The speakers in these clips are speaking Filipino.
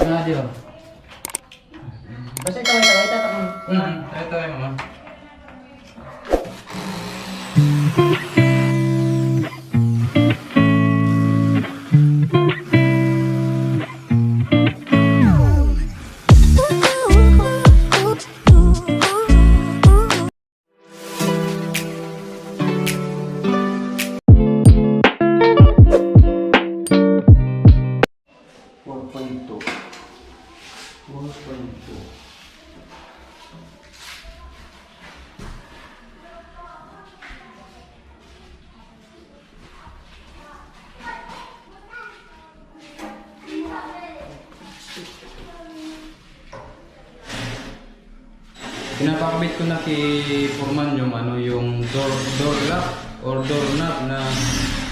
Radio. Basta taway-taway tatakon. Taway mo. Pinapakabit ko na kay Foreman yung yung door lock or door knob na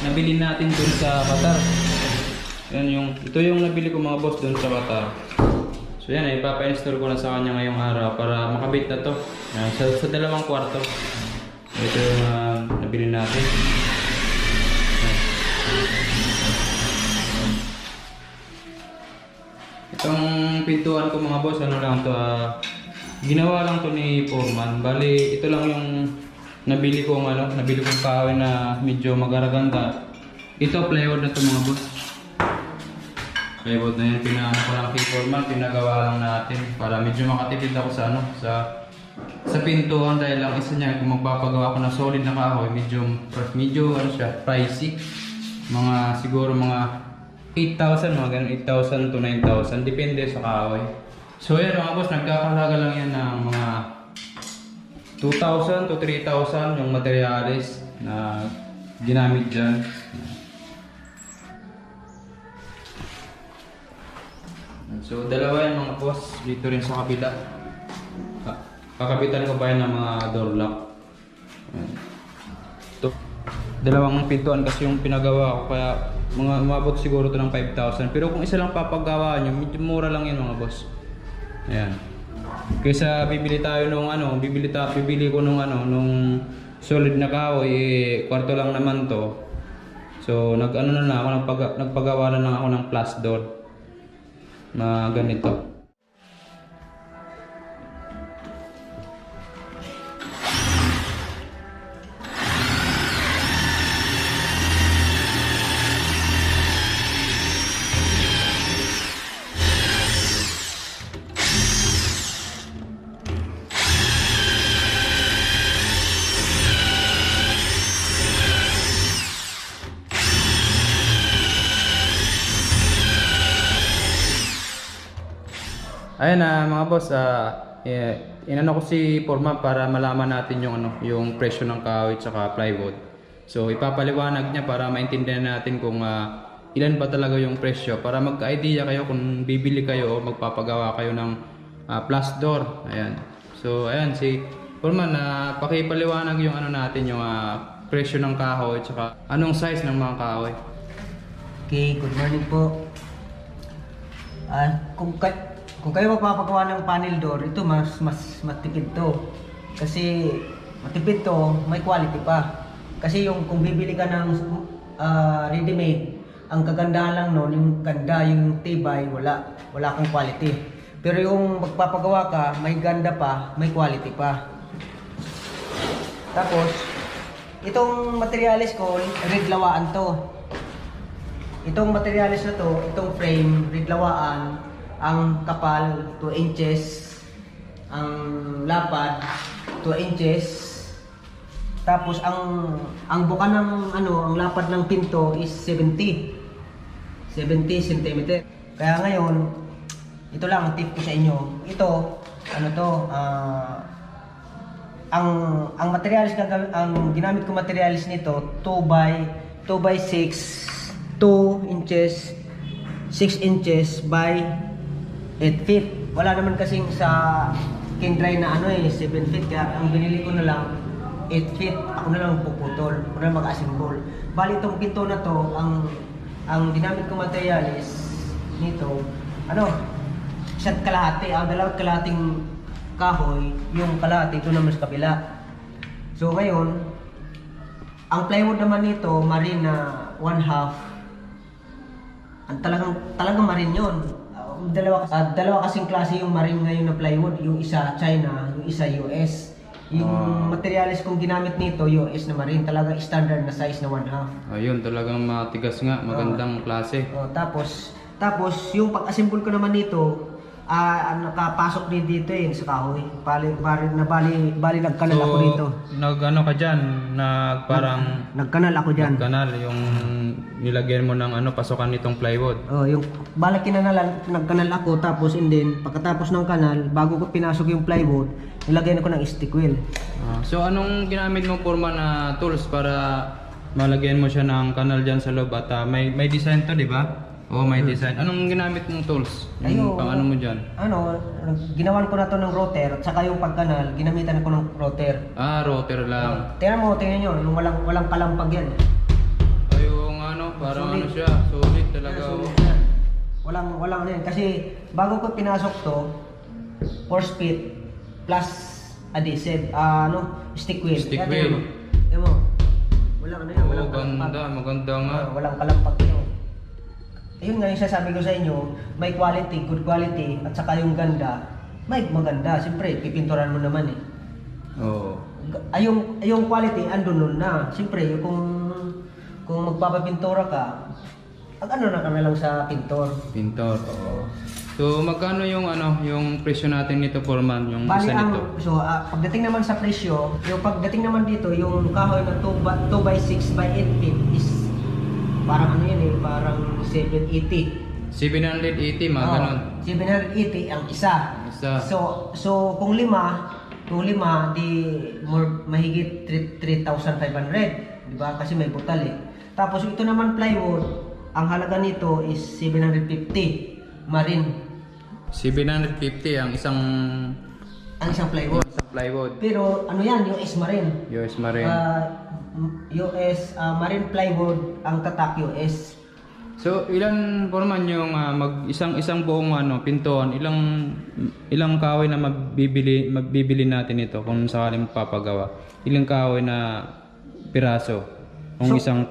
nabili natin dun sa Qatar. Ito yung nabili ko mga boss dun sa Qatar. So yan, ipapa-install ko na sa kanya ngayong araw para makabit na to. Sa dalawang kwarto. Ito yung nabili natin. Itong pintuan ko mga boss, ano lang to, ginawa lang to ni Foreman. Bali, ito lang yung nabili kong kahoy na medyo magaraganda. Ito plywood na to mga boss. Plywood na yan, pinaano ko lang kay Foreman, pinagawa lang natin para medyo makatipid ako sa pintuan dahil lang isa niya kung magpapagawa ko na solid na kahoy, medyo pricey. Siguro mga 8,000, mga ganun, 8,000 to 9,000 depende sa kahoy. So yan mga boss, nagkakalaga lang yan ng mga 2,000 to 3,000 yung materials na ginamit dyan. So dalawa yan mga boss, dito rin sa kabila. Kakabitan ko pa yan ng mga door lock. Ito, dalawang pintuan kasi yung pinagawa ko, kaya umabot siguro to ng 5,000. Pero kung isa lang papagawa nyo, medyo mura lang yan mga boss. Ayan. Kaysa bibili tayo nung bibili ko nung solid na kahoy, kwarto lang naman to. So nagpagawa na lang ako ng plus door na ganito. Ayan mga boss, inano ko si Foreman para malaman natin yung presyo ng kahoy at saka plywood. So ipapaliwanag niya para maintindihan natin kung ilan ba talaga yung presyo para magka-idea kayo kung bibili kayo o magpapagawa kayo ng plus door. Ayan. So ayan si Foreman, pakipaliwanag yung natin yung presyo ng kahoy at saka anong size ng mga kahoy. Okay, good morning po. Kung kayo magpapagawa ng panel door, ito mas matipid to. Kasi matipid to, may quality pa. Kasi kung bibili ka ng ready-made, ang kagandahan lang noon, yung ganda, yung tibay, wala kang quality. Pero yung magpapagawa ka, may ganda pa, may quality pa. Tapos, itong materialis ko, riglawaan to. Itong materialis na to, itong frame, riglawaan. Ang kapal 2 inches, ang lapad 2 inches. Tapos ang buka ng ang lapad ng pinto is 70 cm. Kaya ngayon, ito lang ang tip ko sa inyo. Ito, ang materials ang ginamit ko materials nito 2 by 6, 2 inches, 6 inches by 8 feet. Wala naman kasing sa Kindry na 7 feet. Kaya ang binili ko na lang 8 feet. Ako na lang puputol. Ako na lang mag-assemble. Bali itong pinto na to, ang ginamit ko materialis nito, isa't kalahati. Ang dalawat kalahating kahoy, yung kalahati ito naman sa kabila. So ngayon, ang plywood naman nito, marine na 1/2. Ang talagang marine yun. dalawa kasing klase yung marine ngayon na plywood. Yung isa China, yung isa US. Yung materials kong ginamit nito, US na marine. Talaga standard na size na 1/2. Ayun, talagang matigas nga. Magandang klase. Tapos yung pag-assemble ko naman nito, nakapasok din dito sa kahoy. Bali nagkanal ako dito. Nag-ano ka dyan? Nagkanal ako dyan. Nagkanal, yung nilagyan mo ng pasukan nitong plywood. Yung nagkanal ako, tapos pagkatapos ng kanal, bago ko pinasok yung plywood, nilagyan ako ng stick wheel. So anong ginamit mo Foreman na tools para malagyan mo siya ng kanal dyan sa loob at may design to, di ba? Oo, may design. Anong ginamit mong tools? Pang ano mo dyan? Ginawan ko na to ng rotor, at saka yung pagkanal, ginamitan ko ng rotor. Rotor lang. Tingnan nyo, nung walang kalampag yan. Yung parang solid. Siya, solid talaga. Solid yan. Walang yan. Kasi bago ko pinasok to, force fit plus adhesive, stick wheel. Stick wheel. Tingnan mo. Walang maganda nga. Walang kalampag yun. Ayun nga yung sasabi ko sa inyo, may quality, good quality, at saka yung ganda, may maganda. Siyempre, pipinturan mo naman Oo. Yung quality, andun nun na. Siyempre, kung magpapapintura ka, ano na ka na lang sa pintor. Pintor, oo. So, magkano yung presyo natin nito Foreman, yung isa nito? Pagdating naman sa presyo, yung pagdating naman dito, yung kahoy na 2x6 by 8 feet is parang parang 780. 780, mga ganon. 780 ang isa. So kung lima, di mahigit 3,500, di ba? Kasi may butal Tapos ito naman plywood, ang halaga nito is 750 marine. 750 ang isang plywood. Pero yan, US marine. US marine. US marine plywood, ang tatak US. So ilan Foreman yung isang buong pintuan, ilang kahoy na magbibili natin ito kung sakaling papagawa? Ilang kahoy na piraso? Kung isang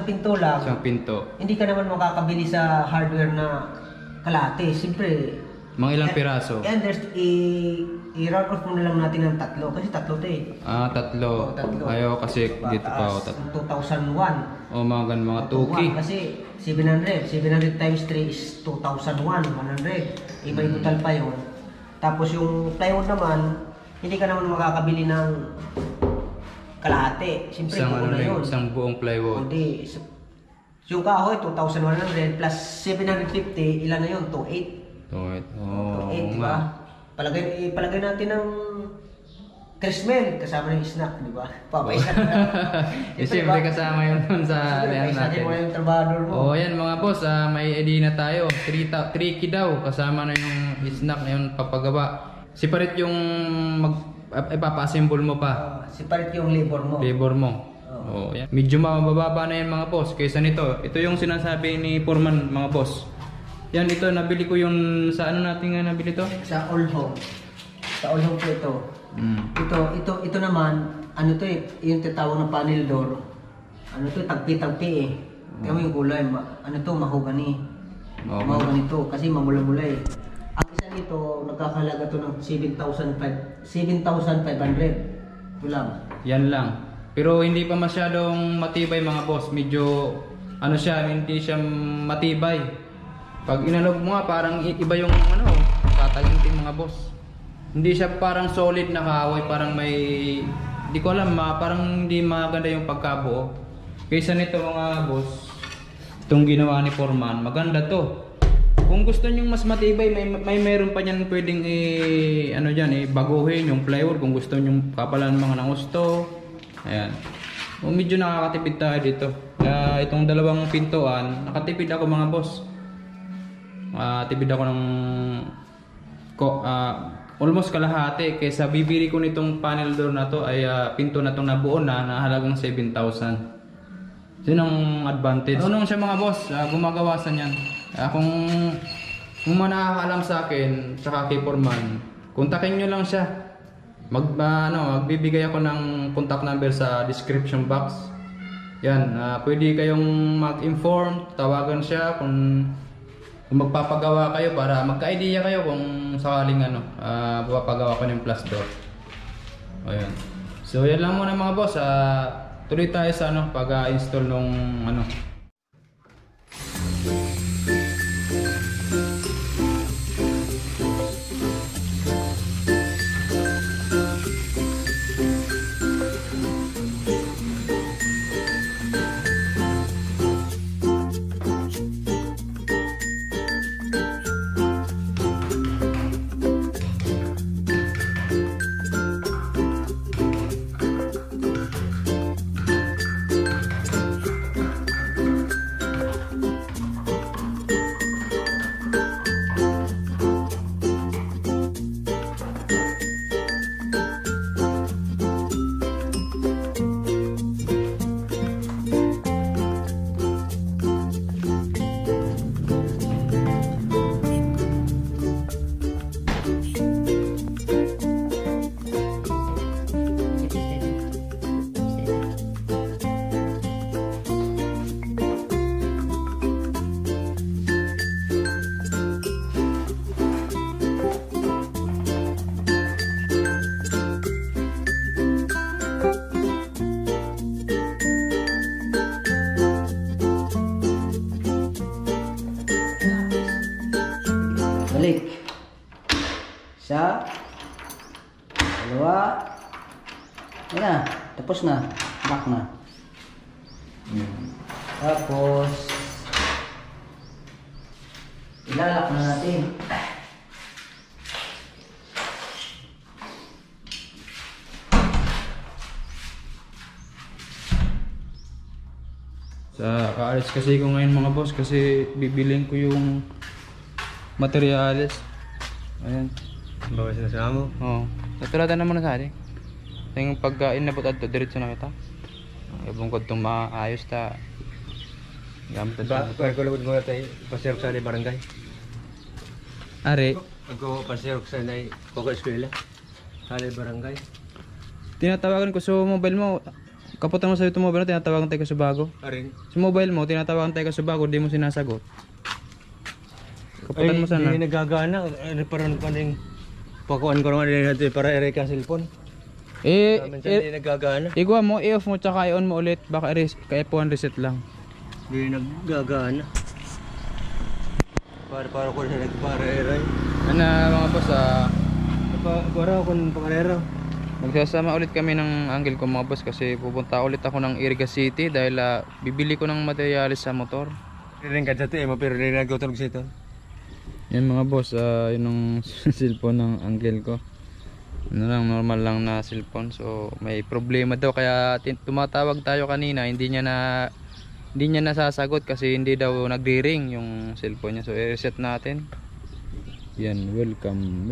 pinto lang. Isang pinto. Hindi ka naman makakabili sa hardware na kalahati. Siyempre, mga ilang piraso? I-round off mo na lang natin ng 3 kasi 3 to tatlo. Ayaw kasi dito pa ako 2001. Mga 2K. Kasi 700 times 3 is 2001, 100. Iba yung total pa yun. Tapos yung plywood naman, hindi ka naman makakabili ng kalahati. Siyempre, isang buong plywood. Hindi. Yung kahoy, 2,100 plus 750, ilan na yun? 2,800. 2,800, diba? Palagay natin ng Christmas, kasama ng snack, di ba? Papaisa na. Siyempre kasama yun dun sa layan natin. Mo yung trabador mo. Yan mga boss, may idea na tayo. 3K daw, kasama na yung snack na yung papagawa. Separate yung ipapa-assemble mo pa. Separate yung labor mo. Yan. Medyo mababa na yan mga boss kaysa nito. Ito yung sinasabi ni Foreman mga boss. Yan, ito nabili ko yung sa natin nga nabili to? Sa old home. Sa old home ko ito. Ito naman, yung tatawag na panel door. Tagpi-tagpi Kaya mo yung kulay, mahogany. Mahogany to, kasi mamula-mula Ang isa nito, nagkakalaga to ng 7,500. Ito lang. Yan lang. Pero hindi pa masyadong matibay mga boss. Medyo, hindi siya matibay. Pag inalog mo nga, parang iba yung tataginting mga boss. Hindi siya parang solid na kahoy, parang may, di ko alam, parang hindi maganda yung pagkabuo. Kaysa nito mga boss, itong ginawa ni Foreman, maganda to. Kung gusto nyo mas matibay, may meron pa niyan pwedeng baguhin yung plywood kung gusto nyo kapalan mga ng gusto. Ayan. Medyo nakakatipid tayo dito. Itong dalawang pintuan, nakatipid ako mga boss. Tipid ako ng almost kalahati kaysa bibili ko nitong panel door na to ay pinto na tong nabuo na halagang 7,000. Yun ang advantage. Ano siya mga boss, gumagawa sa niyan. Kung nakakaalam sa akin tsaka kay Foreman, kontakin nyo lang siya. Magbibigay ako ng contact number sa description box. Yan, pwede kayong mag-inform, tawagan siya kung kung magpapagawa kayo para magka-idea kayo kung sakaling ano, papagawa ko ng plus door. Ayun. So yan lang muna mga boss, tuloy tayo sa ano, pag-install nung ano. Balik. Isa. Dalawa. Yan na. Tapos na. Back na. Tapos ilalak na natin. Kaalis kasi ko ngayon mga boss kasi bibiling ko yung materials. Ayan. Bawas na sa amo. Oo. Natulatan naman na sa atin. Yung pagka inabot ato diretso na kita. Ibong ko itong maayos ta. Gamit Ba, ko lugod mo tayo pasirok sa barangay. Are, Ako pasirok sa nay Coco Eskwela. Sa barangay. tinatawagan ko sa mobile mo. Kaputan mo sa itong mobile mo, tinatawagan tayo sa bago. Arin. Sa mobile mo, tinatawagan tayo sa bago, di mo sinasagot. Kaputan mo sana. Hindi nagagana. Ano parang kaning pakuan ko naman din para i-rek ang cellphone. Minsan hindi nagagana. Igwa mo, i-off mo, tsaka i-on mo ulit. Baka F1 reset lang. Hindi nagagana. Para ko na nagpara i-rek. Ano mga boss, Para ako ng pangalero. magsasama ulit kami ng uncle ko mga boss kasi pupunta ulit ako ng Iriga City dahil bibili ko ng materialis sa motor. Rin ka dati mo pero rin nagtutulog sa ito. Yan mga boss, yun ang cellphone ng uncle ko. Ano lang, normal lang na cellphone. So may problema daw kaya tumatawag tayo kanina, hindi niya nasasagot kasi hindi daw nagri-ring yung cellphone niya. So i-reset natin. Yan, welcome.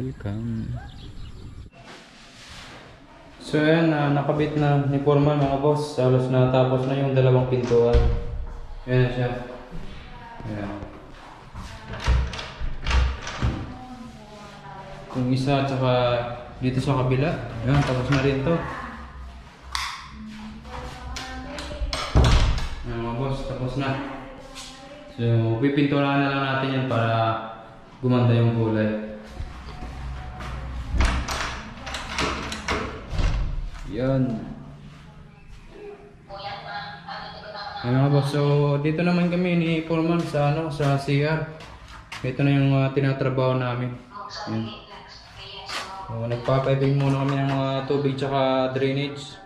So yan, nakabit na ni Foreman mga boss. Halos natapos na yung dalawang pintuan. Yan na siya. Ayan. Yung isa at saka dito sa kabila. Ayan, tapos na rin to. Ayan mga boss, tapos na. So pipinturahan na lang natin yan para gumanda yung kulay. Yan. Ayan mga boss, so dito naman kami ni Foreman sa CR. Ito na yung tinatrabaho namin. Yan. So, nagpapiping muna kami ng mga tubig tsaka drainage.